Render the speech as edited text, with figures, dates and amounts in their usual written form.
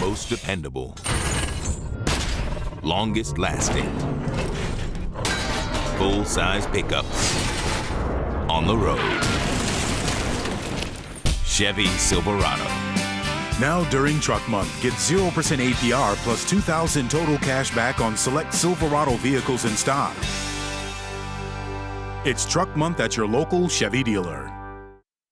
most dependable, longest lasting, full-size pickups on the road. Chevy Silverado. Now during Truck Month, get 0% APR plus $2,000 total cash back on select Silverado vehicles in stock. It's Truck Month at your local Chevy dealer.